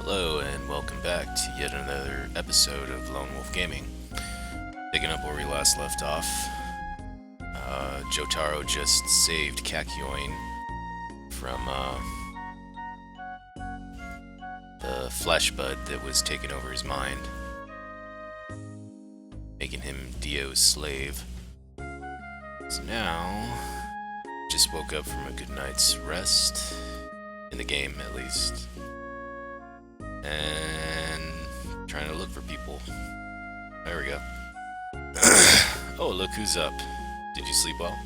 Hello and welcome back to yet another episode of Lonewolf Gaming. Picking up where we last left off, Jotaro just saved Kakyoin from the flesh bud that was taking over his mind, making him Dio's slave. So now, just woke up from a good night's rest, in the game at least, and trying to look for people. There we go. Oh, look who's up. Did you sleep well?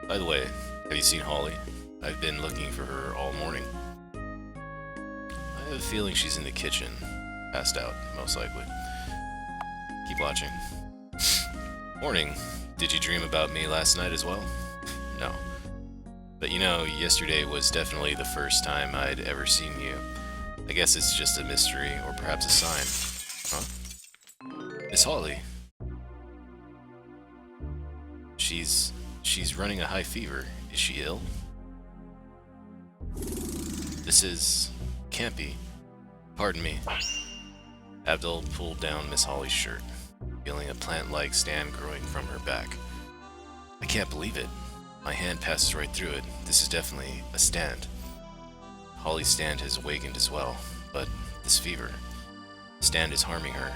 By the way, have you seen Holly? I've been looking for her all morning. I have a feeling she's in the kitchen, passed out, most likely. Keep watching. Morning. Did you dream about me last night as well? No. But you know, yesterday was definitely the first time I'd ever seen you. I guess it's just a mystery, or perhaps a sign. Huh? It's Holly. She's running a high fever. Is she ill? Can't be. Pardon me. Abdul pulled down Miss Holly's shirt, feeling a plant-like stand growing from her back. I can't believe it. My hand passes right through it. This is definitely a stand. Holly's stand has awakened as well, but this fever. Stand is harming her.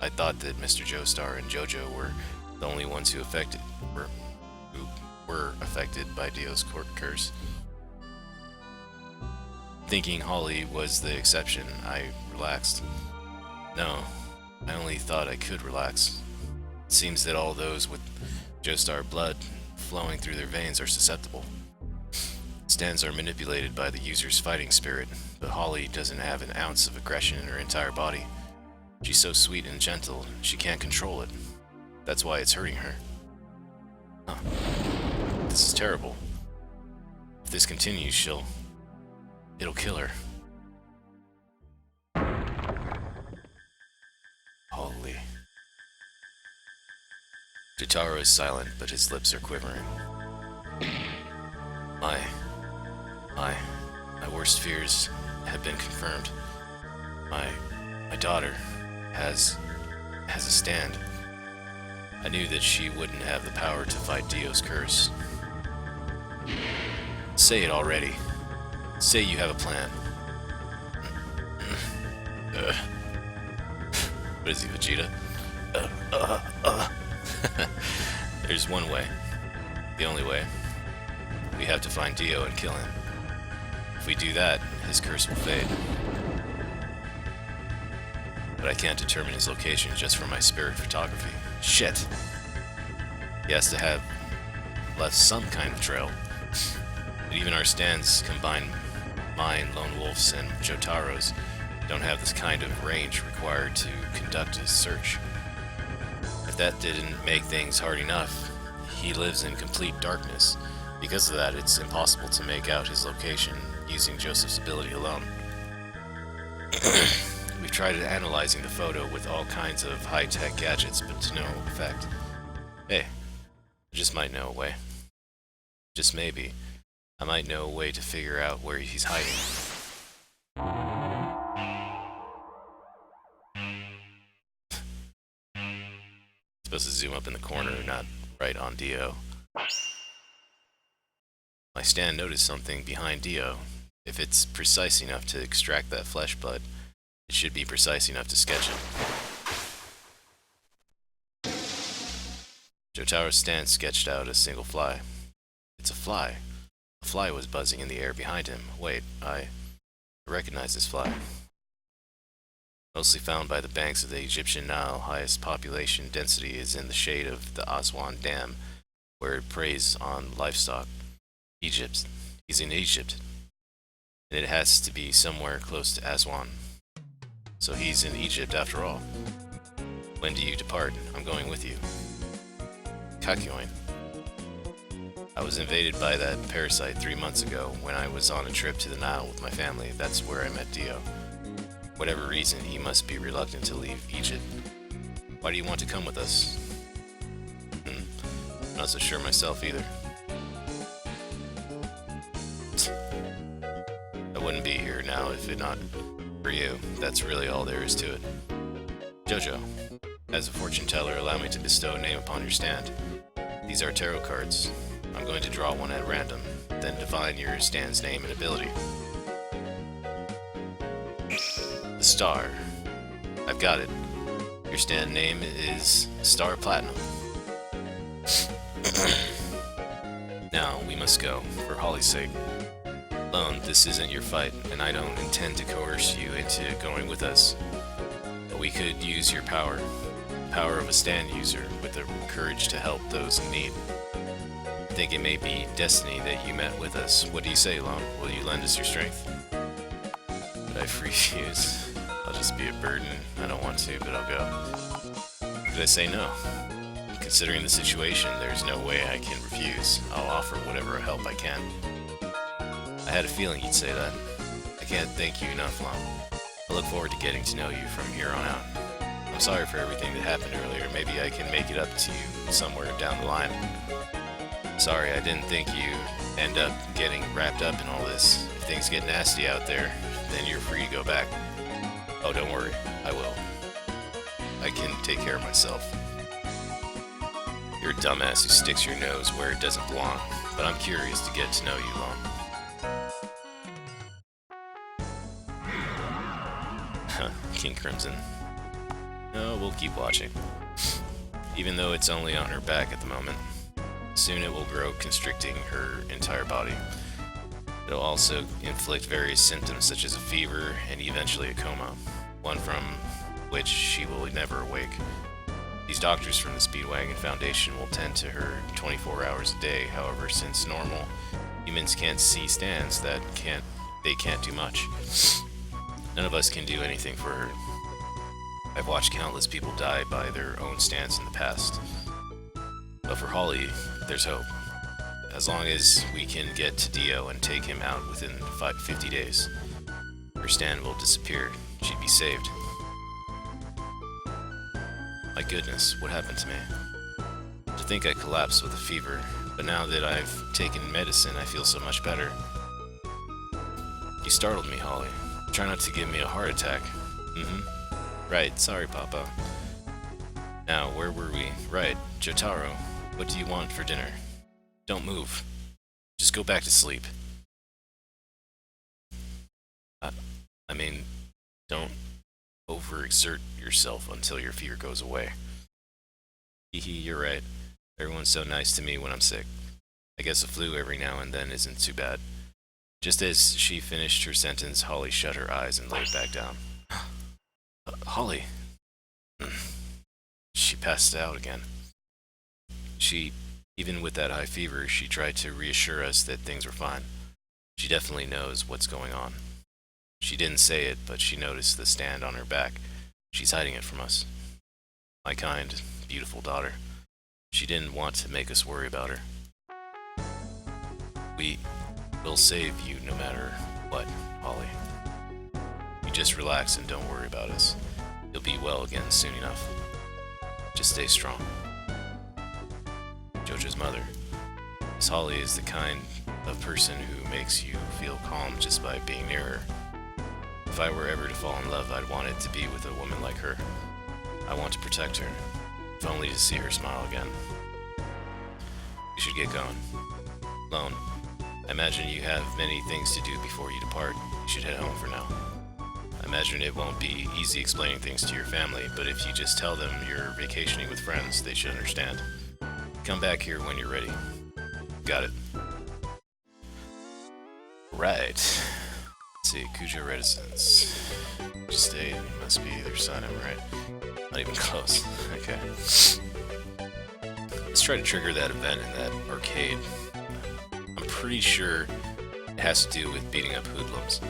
I thought that Mr. Joestar and Jojo were the only ones who were affected by Dio's curse. Thinking Holly was the exception, I relaxed. No, I only thought I could relax. It seems that all those with Joestar blood flowing through their veins are susceptible. Stands are manipulated by the user's fighting spirit, but Holly doesn't have an ounce of aggression in her entire body. She's so sweet and gentle, she can't control it. That's why it's hurting her. Huh. This is terrible. If this continues, it'll kill her. Holy. Jotaro is silent, but his lips are quivering. My worst fears have been confirmed. My daughter has a stand. I knew that she wouldn't have the power to fight Dio's curse. Say it already. Say you have a plan. What is he, Vegeta? There's one way. The only way. We have to find Dio and kill him. If we do that, his curse will fade. But I can't determine his location just from my spirit photography. Shit! He has to have left some kind of trail. But even our stands, combined mine, Lonewolf's, and Jotaro's, don't have this kind of range required to conduct his search. If that didn't make things hard enough, he lives in complete darkness. Because of that, it's impossible to make out his location using Joseph's ability alone. We've tried analyzing the photo with all kinds of high-tech gadgets, but to no effect. Hey, I just might know a way. Just maybe, I might know a way to figure out where he's hiding. Supposed to zoom up in the corner, not right on Dio. My stand noticed something behind Dio. If it's precise enough to extract that flesh blood, it should be precise enough to sketch it. Jotaro's stand sketched out a single fly. It's a fly. A fly was buzzing in the air behind him. Wait, I recognize this fly. Mostly found by the banks of the Egyptian Nile, highest population density is in the shade of the Aswan Dam, where it preys on livestock. Egypt. He's in Egypt. And it has to be somewhere close to Aswan. So he's in Egypt after all. When do you depart? I'm going with you. Kakyoin. I was invaded by that parasite 3 months ago when I was on a trip to the Nile with my family. That's where I met Dio. Whatever reason, he must be reluctant to leave Egypt. Why do you want to come with us? Not so sure myself either. I wouldn't be here now if it not For you, that's really all there is to it. Jojo, as a fortune teller, allow me to bestow a name upon your stand. These are tarot cards. I'm going to draw one at random, then divine your stand's name and ability. The Star. I've got it. Your stand name is Star Platinum. Now, we must go, for Holly's sake. Lone, this isn't your fight, and I don't intend to coerce you into going with us. But we could use your power. The power of a stand user, with the courage to help those in need. I think it may be destiny that you met with us. What do you say, Lone? Will you lend us your strength? But I refuse. I'll just be a burden. I don't want to, but I'll go. Could I say no? Considering the situation, there's no way I can refuse. I'll offer whatever help I can. I had a feeling you'd say that. I can't thank you enough, Lon. I look forward to getting to know you from here on out. I'm sorry for everything that happened earlier. Maybe I can make it up to you somewhere down the line. Sorry, I didn't think you'd end up getting wrapped up in all this. If things get nasty out there, then you're free to go back. Oh, don't worry. I will. I can take care of myself. You're a dumbass who sticks your nose where it doesn't belong, but I'm curious to get to know you, Lon. King Crimson. No, we'll keep watching. Even though it's only on her back at the moment. Soon it will grow, constricting her entire body. It'll also inflict various symptoms such as a fever and eventually a coma, one from which she will never awake. These doctors from the Speedwagon Foundation will tend to her 24 hours a day. However, since normal humans can't see stands, they can't do much. None of us can do anything for her. I've watched countless people die by their own stands in the past. But for Holly, there's hope. As long as we can get to Dio and take him out within 50 days, her stand will disappear. She'd be saved. My goodness, what happened to me? To think I collapsed with a fever, but now that I've taken medicine, I feel so much better. You startled me, Holly. Try not to give me a heart attack. Right, sorry, Papa. Now, where were we? Right, Jotaro, what do you want for dinner? Don't move. Just go back to sleep. I mean, don't overexert yourself until your fever goes away. Hehe, you're right. Everyone's so nice to me when I'm sick. I guess a flu every now and then isn't too bad. Just as she finished her sentence, Holly shut her eyes and laid back down. Holly. She passed out again. Even with that high fever, she tried to reassure us that things were fine. She definitely knows what's going on. She didn't say it, but she noticed the stand on her back. She's hiding it from us. My kind, beautiful daughter. She didn't want to make us worry about her. We'll save you no matter what, Holly. You just relax and don't worry about us. You'll be well again soon enough. Just stay strong. Jojo's mother. Miss Holly is the kind of person who makes you feel calm just by being near her. If I were ever to fall in love, I'd want it to be with a woman like her. I want to protect her, if only to see her smile again. We should get going. Lone, I imagine you have many things to do before you depart. You should head home for now. I imagine it won't be easy explaining things to your family, but if you just tell them you're vacationing with friends, they should understand. Come back here when you're ready. Got it. Right. Let's see, Cujo Reticence. Stay, must be either side, I'm right. Not even close. Okay. Let's try to trigger that event in that arcade. I'm pretty sure it has to do with beating up hoodlums.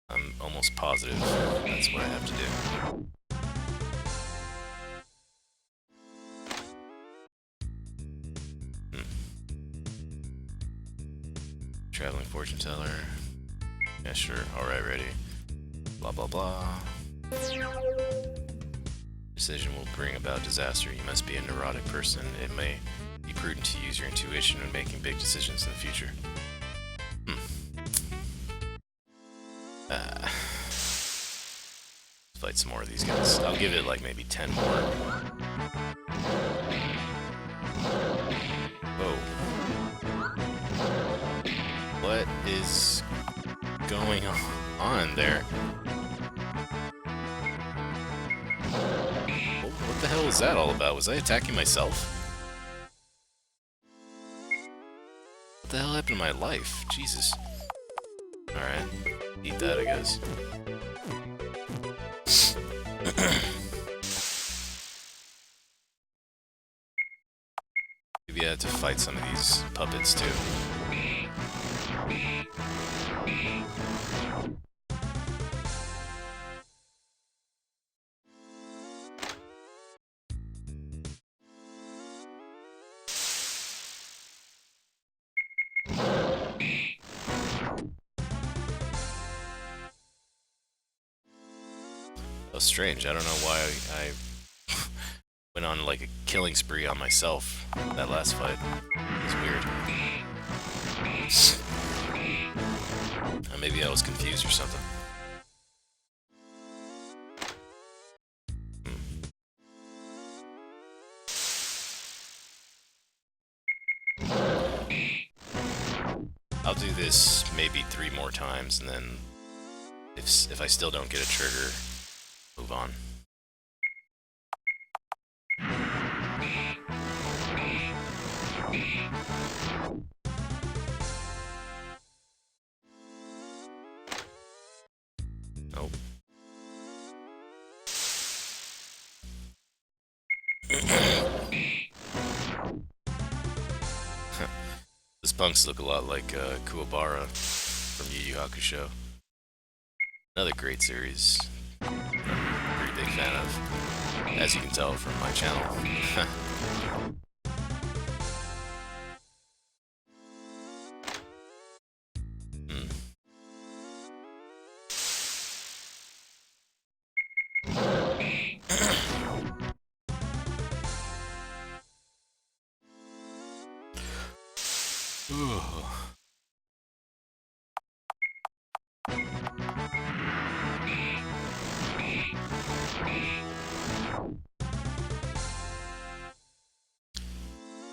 I'm almost positive that's what I have to do. Traveling fortune teller. Yeah, sure. Alright, ready. Blah, blah, blah. Decision will bring about disaster. You must be a neurotic person. It may be prudent to use your intuition when making big decisions in the future. Let's fight some more of these guys. I'll give it like maybe 10 more. Whoa. What is going on there? What the hell was that all about? Was I attacking myself? What the hell happened to my life? Jesus. Alright. Eat that, I guess. Maybe I have to fight some of these puppets too. Oh, strange. I don't know why I went on like a killing spree on myself that last fight. It was weird. Maybe I was confused or something. I'll do this maybe 3 more times, and then if I still don't get a trigger, move on. Nope. These punks look a lot like Kuwabara from Yu Yu Hakusho. Another great series. I'm a pretty big fan of, as you can tell from my channel.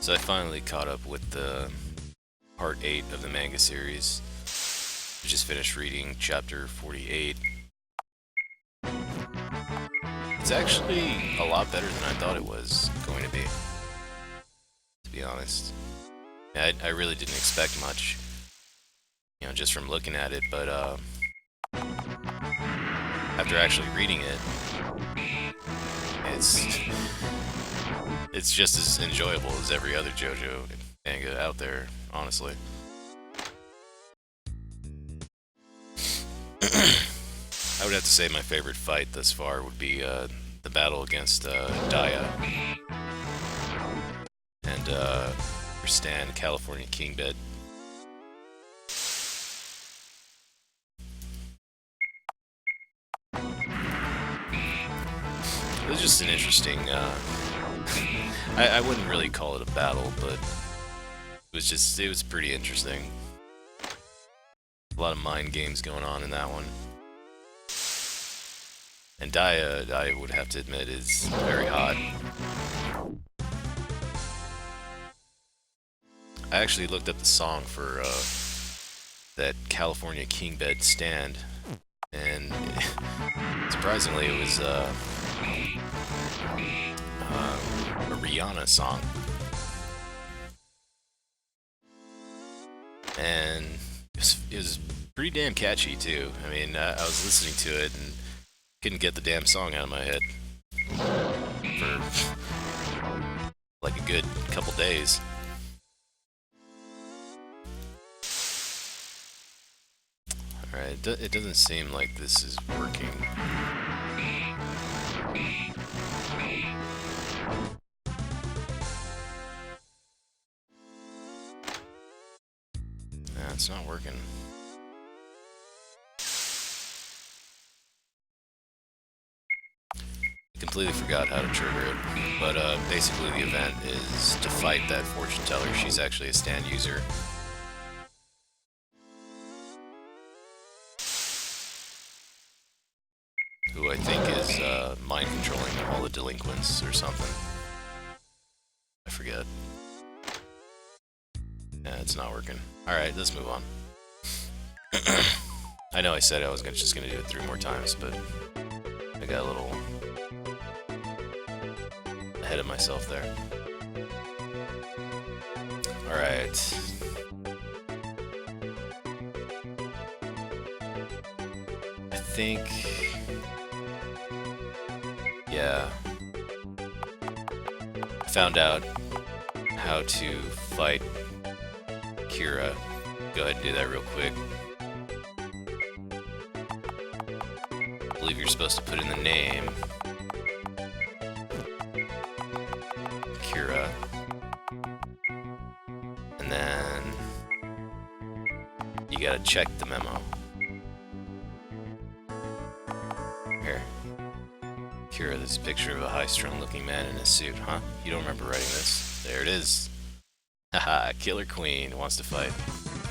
So I finally caught up with the part 8 of the manga series. I just finished reading chapter 48. It's actually a lot better than I thought it was going to be honest. I really didn't expect much, you know, just from looking at it, but after actually reading it, it's just as enjoyable as every other Jojo manga out there, honestly. I would have to say my favorite fight thus far would be the battle against Daya and her stand, California King Bed. It was just an interesting, I wouldn't really call it a battle, but it was pretty interesting. A lot of mind games going on in that one. And Daya, I would have to admit, is very hot. I actually looked up the song for that California King Bed stand, and surprisingly it was a Rihanna song. And it was pretty damn catchy too. I mean, I was listening to it and couldn't get the damn song out of my head for like a good couple days. Alright, it doesn't seem like this is working. Nah, it's not working. Completely forgot how to trigger it, but basically the event is to fight that fortune teller. She's actually a stand user. who I think is mind controlling all the delinquents or something. I forget. Yeah, it's not working. Alright, let's move on. I know I said I was just gonna do it 3 more times, but I got a little ahead of myself there. Alright. I think... yeah. I found out how to fight Kira. Go ahead and do that real quick. I believe you're supposed to put in the name. Kira. And then you gotta check the memo. Here. Kira, this is a picture of a high-strung looking man in a suit, huh? You don't remember writing this. There it is. Haha, Killer Queen wants to fight.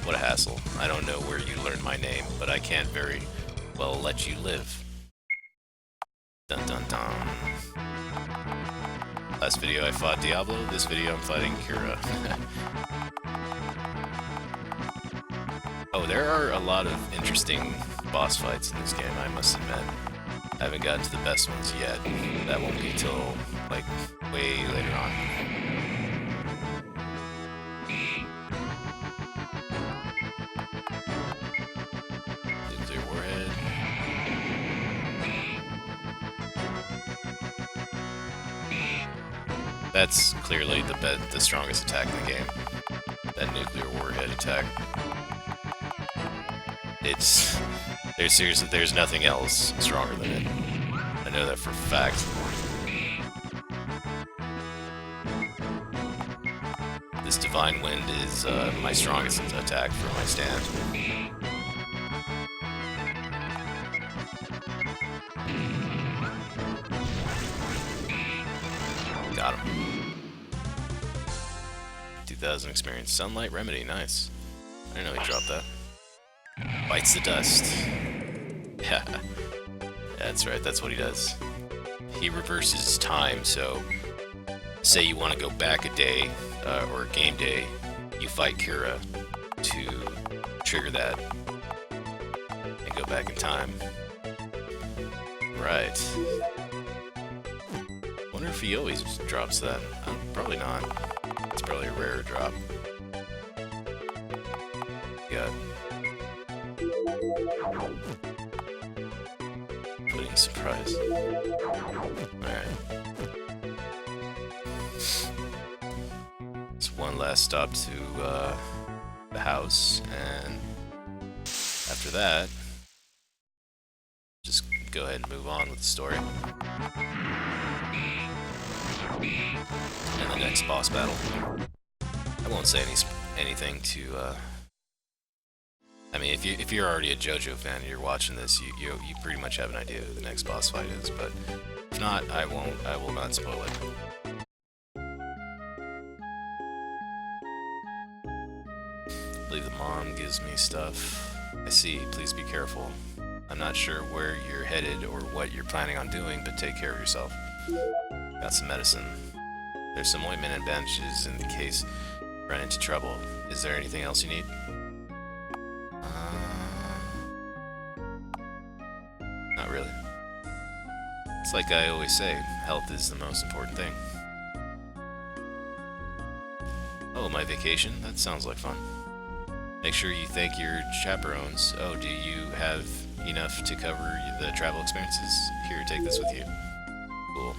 What a hassle. I don't know where you learned my name, but I can't very well let you live. Dun dun dun. Last video I fought Diablo, this video I'm fighting Kira. Oh, there are a lot of interesting boss fights in this game, I must admit. I haven't gotten to the best ones yet. That won't be till, like, way later on. Nuclear warhead. That's clearly the strongest attack in the game. That nuclear warhead attack. There's nothing else stronger than it. I know that for a fact. This Divine Wind is my strongest attack for my stand. Got him. 2,000 experience. Sunlight Remedy, nice. I didn't know he dropped that. Bites the dust. Yeah, that's right, that's what he does. He reverses time, so say you want to go back a day, or game day, you fight Kira to trigger that and go back in time. Right. Wonder if he always drops that. Probably not. It's probably a rare drop. Got pudding surprise. Alright. It's one last stop to the house, and after that, just go ahead and move on with the story. And the next boss battle. I won't say anything to I mean, if you're already a Jojo fan and you're watching this, you pretty much have an idea who the next boss fight is. But if not, I will not spoil it. I believe the mom gives me stuff. I see. Please be careful. I'm not sure where you're headed or what you're planning on doing, but take care of yourself. Got some medicine. There's some ointment and bandages in case you run into trouble. Is there anything else you need? Not really. It's like I always say, health is the most important thing. Oh, my vacation? That sounds like fun. Make sure you thank your chaperones. Oh, do you have enough to cover the travel expenses? Here, take this with you. Cool.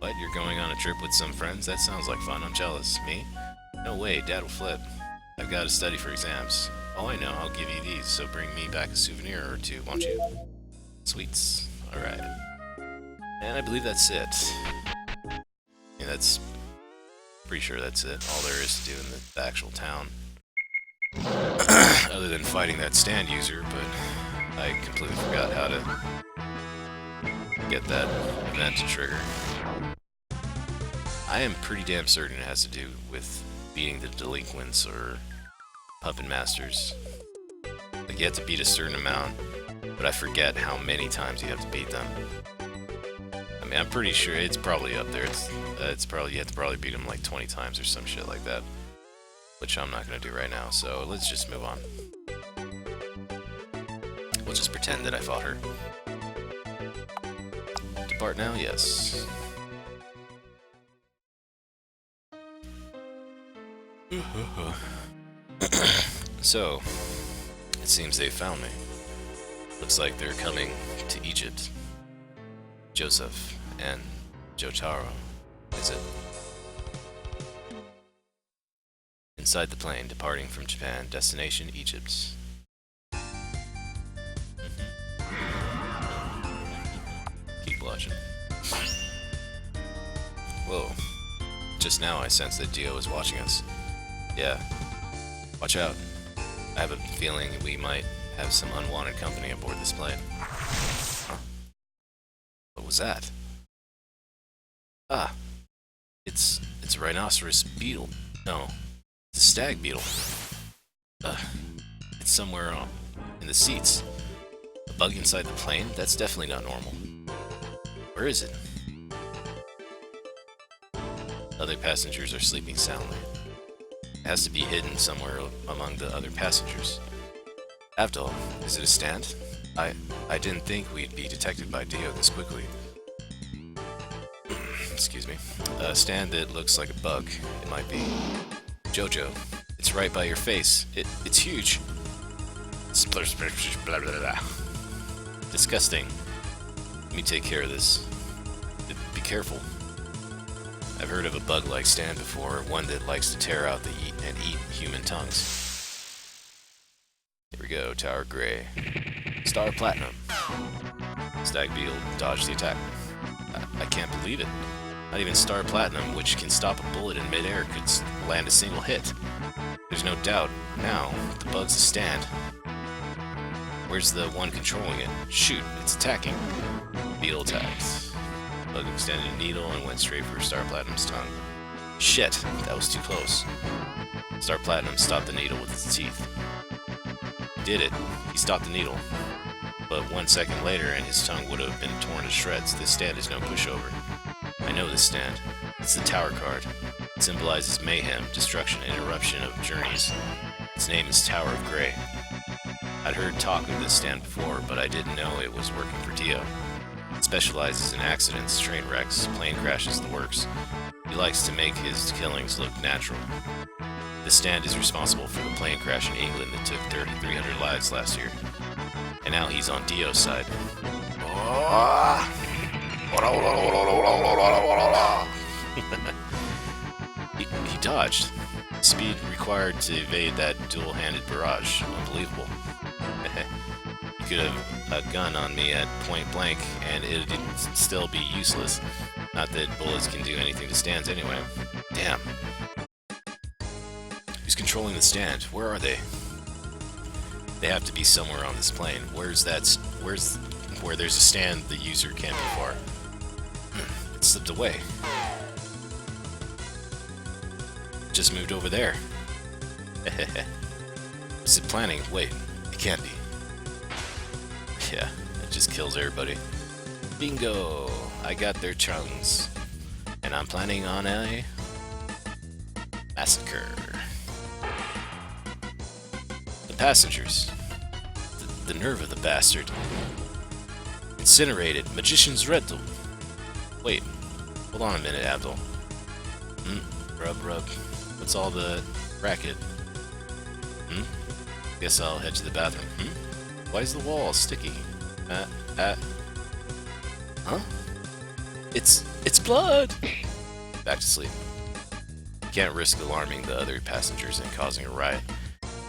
What, you're going on a trip with some friends? That sounds like fun. I'm jealous. Me? No way, Dad will flip. I've got to study for exams. Oh, I know, I'll give you these, so bring me back a souvenir or two, won't you? Sweets. Alright. And I believe that's it. Yeah, that's... pretty sure that's it. All there is to do in the actual town. Other than fighting that stand user, but I completely forgot how to get that event to trigger. I am pretty damn certain it has to do with beating the delinquents or puppet masters. Like, you have to beat a certain amount but I forget how many times you have to beat them. I mean, I'm pretty sure it's probably up there. It's probably, you have to probably beat them like 20 times or some shit like that, which I'm not gonna do right now. So let's just move on. We'll just pretend that I fought her. Depart now, yes. So, it seems they found me. Looks like they're coming to Egypt. Joseph and Jotaro, is it? Inside the plane, departing from Japan, destination Egypt. Keep watching. Whoa. Just now I sensed that Dio was watching us. Yeah. Watch out. I have a feeling we might have some unwanted company aboard this plane. Huh? What was that? Ah. It's a rhinoceros beetle. No. It's a stag beetle. It's somewhere in the seats. A bug inside the plane? That's definitely not normal. Where is it? Other passengers are sleeping soundly. It has to be hidden somewhere among the other passengers. Abdul, is it a stand? I didn't think we'd be detected by Dio this quickly. Excuse me. A stand that looks like a bug. It might be. Jojo, it's right by your face. It's huge. Blah, blah, blah. Disgusting. Let me take care of this. Be careful. I've heard of a bug-like stand before, one that likes to tear out and eat human tongues. Here we go, Tower Gray. Star Platinum. Stag Beetle dodged the attack. I can't believe it. Not even Star Platinum, which can stop a bullet in midair, could land a single hit. There's no doubt. Now, the bug's a stand. Where's the one controlling it? Shoot, it's attacking. Beetle attacked. Bug extended a needle and went straight for Star Platinum's tongue. Shit, that was too close. Star Platinum stopped the needle with its teeth. He did it. He stopped the needle. But 1 second later and his tongue would have been torn to shreds. This stand is no pushover. I know this stand. It's the Tower card. It symbolizes mayhem, destruction, and interruption of journeys. Its name is Tower of Grey. I'd heard talk of this stand before, but I didn't know it was working for Dio. It specializes in accidents, train wrecks, plane crashes, the works. He likes to make his killings look natural. This stand is responsible for the plane crash in England that took 3,300 lives last year. And now he's on Dio's side. He dodged. Speed required to evade that dual-handed barrage. Unbelievable. You could have a gun on me at point blank, and it'd still be useless. Not that bullets can do anything to stands anyway. Damn. Who's controlling the stand? Where are they? They have to be somewhere on this plane. Where's where there's a stand the user can't be far? It slipped away. Just moved over there. What's it planning? Wait, it can't be. Yeah, it just kills everybody. Bingo! I got their tongues. And I'm planning on a massacre. The passengers. The nerve of the bastard. Incinerated. Magician's rental. Wait. Hold on a minute, Abdul. Rub. What's all the racket? Guess I'll head to the bathroom. Why is the wall sticky? Huh? It's blood! Back to sleep. Can't risk alarming the other passengers and causing a riot.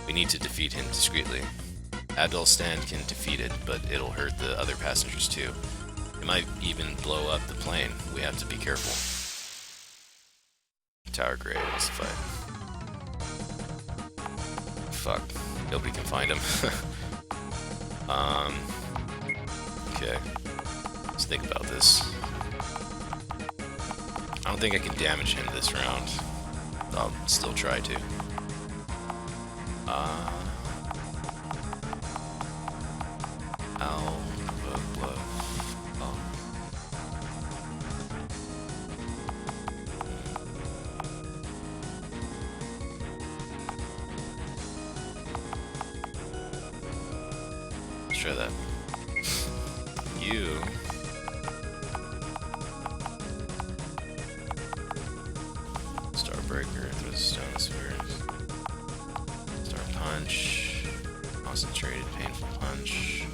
We need to defeat him discreetly. Abdul's stand can defeat it, but it'll hurt the other passengers too. It might even blow up the plane. We have to be careful. Tower Grey wants to fight. Fuck. Nobody can find him. Okay. Let's think about this. I don't think I can damage him this round. I'll still try to. Glove. Oh. Let's try that. You. Starbreaker, throws a stone at spheres. Star punch. Concentrated, painful punch.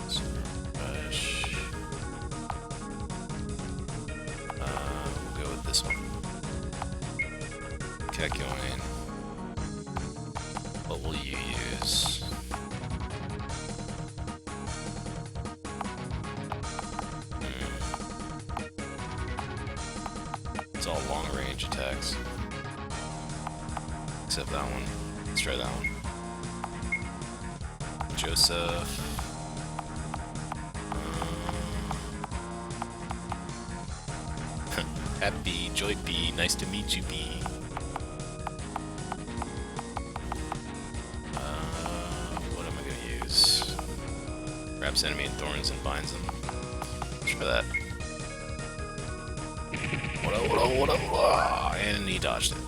Super rush. We'll go with this one. Kekoin. What will you use? It's all long range attacks. Except that one. Let's try that one. Joseph. Happy, Joy B, nice to meet you, B. What am I gonna use? Wraps enemy in thorns and binds them. Let's try that. What? And he dodged it.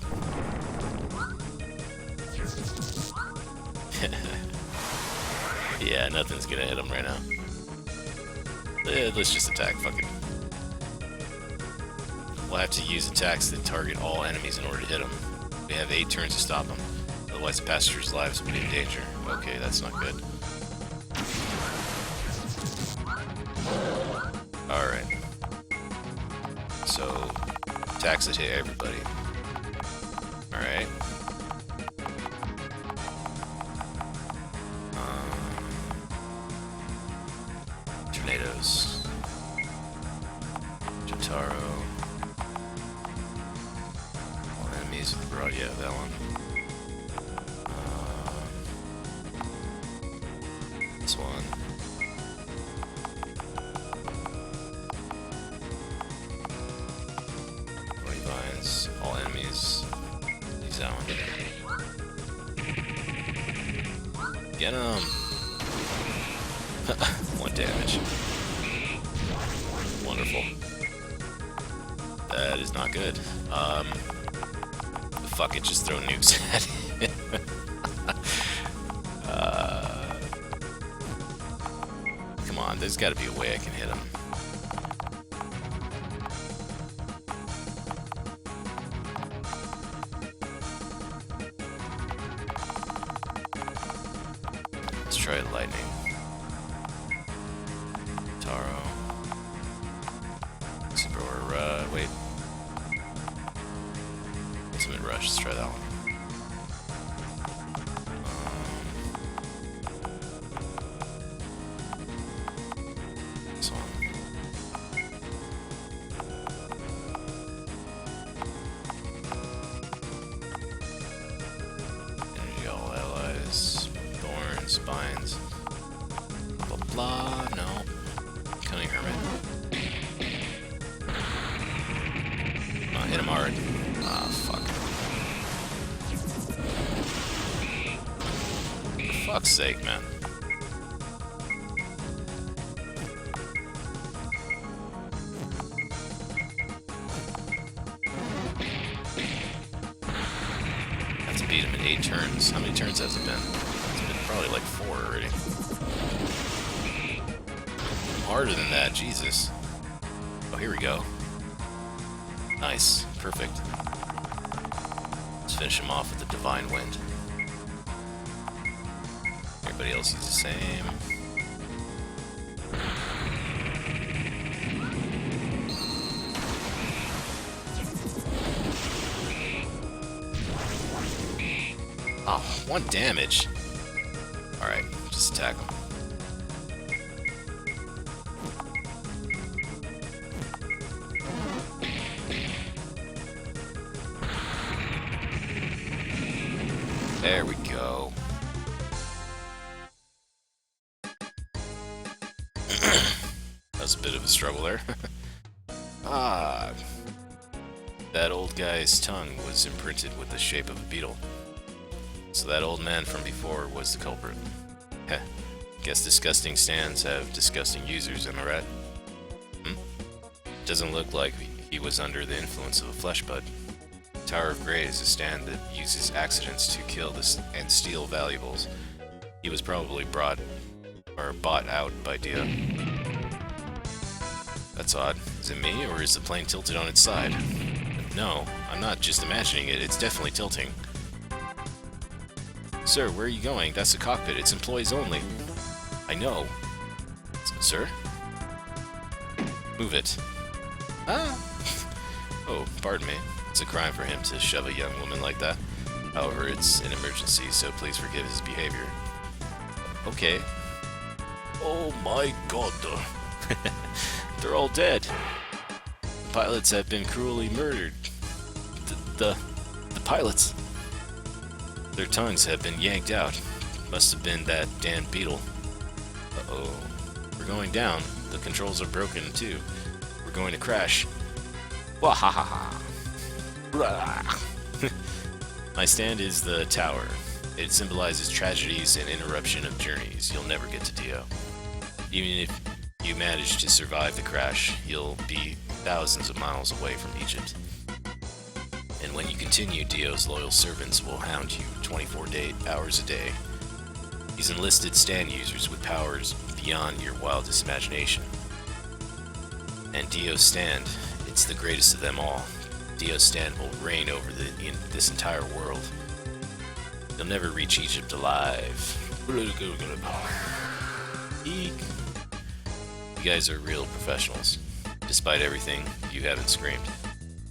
Yeah, nothing's gonna hit him right now. Let's just attack, fuck it. We'll have to use attacks that target all enemies in order to hit them. We have 8 turns to stop them. Otherwise the passengers' lives will be in danger. Okay, that's not good. Alright. So, attacks that hit everybody. Alright. Tornadoes. Jotaro. All enemies with the broad, yeah, that one. This one. Vines, all enemies. Use that one. Get him! 1 damage. Wonderful. That is not good. Fuck it, just throw nukes at it. Come on, there's gotta be a way I can hit him. Let's try lightning. Taro. Super wait. Ultimate rush, let's try that one. This one. Energy all allies. Thorns, spines. Blah blah, no. Cunning Hermit. Hit him hard. Ah, fuck. For fuck's sake, man. Have to beat him in 8 turns. How many turns has it been? It's been probably like 4 already. Harder than that, Jesus. Oh, here we go. Nice. Perfect. Let's finish him off with the Divine Wind. Everybody else uses the same. Oh, 1 damage. Alright, just attack him. There we go. That's a bit of a struggle there. Ah. That old guy's tongue was imprinted with the shape of a beetle. So that old man from before was the culprit. Heh. Guess disgusting stands have disgusting users, am I right? Doesn't look like he was under the influence of a flesh bud. Tower of Grey is a stand that uses accidents to kill and steal valuables. He was probably bought out by Dio. That's odd. Is it me, or is the plane tilted on its side? No, I'm not just imagining it, it's definitely tilting. Sir, where are you going? That's the cockpit, it's employees only. I know. Sir? Move it. Ah! Oh, pardon me. It's a crime for him to shove a young woman like that. However, it's an emergency, so please forgive his behavior. Okay. Oh my god. They're all dead. The pilots have been cruelly murdered. The pilots. Their tongues have been yanked out. Must have been that damn beetle. Uh-oh. We're going down. The controls are broken too. We're going to crash. Wahahaha. My stand is the tower. It symbolizes tragedies and interruption of journeys. You'll never get to Dio. Even if you manage to survive the crash, you'll be thousands of miles away from Egypt. And when you continue, Dio's loyal servants will hound you 24 hours a day. These enlisted stand users with powers beyond your wildest imagination. And Dio's stand, it's the greatest of them all. Dio's stand will reign over this entire world. You'll never reach Egypt alive. Eek. You guys are real professionals. Despite everything, you haven't screamed.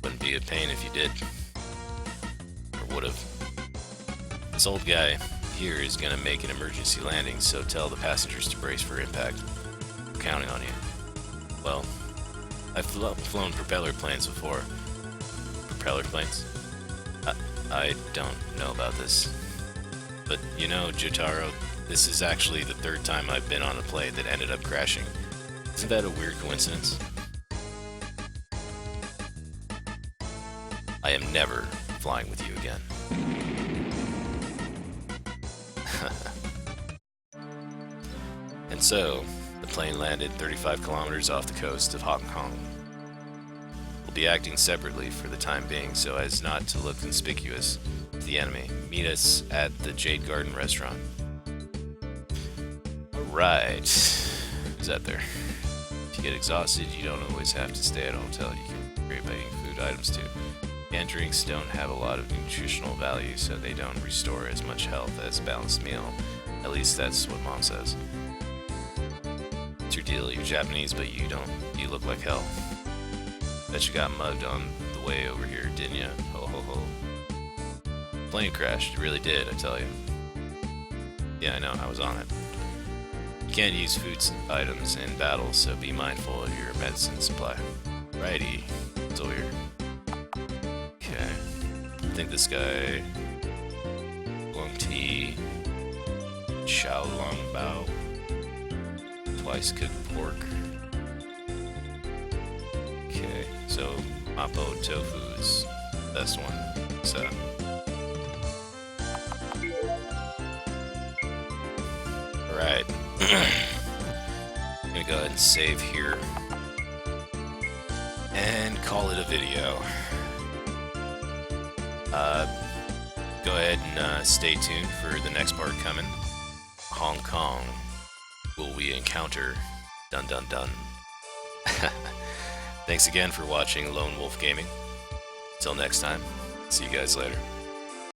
Wouldn't be a pain if you did. Or would've. This old guy here is gonna make an emergency landing, so tell the passengers to brace for impact. I'm counting on you. Well, I've flown propeller planes before. Propeller planes? I don't know about this. But you know, Jotaro, this is actually the third time I've been on a plane that ended up crashing. Isn't that a weird coincidence? I am never flying with you again. And so, the plane landed 35 kilometers off the coast of Hong Kong. We'll be acting separately for the time being so as not to look conspicuous to the enemy. Meet us at the Jade Garden restaurant. Alright. Who's that there? If you get exhausted, you don't always have to stay at a hotel. You can create by eating food items too. Canned drinks don't have a lot of nutritional value, so they don't restore as much health as a balanced meal. At least that's what Mom says. What's your deal? You're Japanese, but you don't. You look like hell. Bet you got mugged on the way over here, didn't ya? Ho ho ho. Plane crashed. It really did, I tell you. Yeah, I know. I was on it. You can't use food items in battle, so be mindful of your medicine supply. Righty. It's over here. Okay. I think this guy... Long tea. Chow Long Bao. Twice cooked pork. Okay, so Mapo Tofu is the best one. So... Alright. I'm gonna go ahead and save here. And call it a video. Go ahead and stay tuned for the next part coming. Hong Kong. Will we encounter? Dun dun dun. Thanks again for watching Lone Wolf Gaming. Till next time, see you guys later.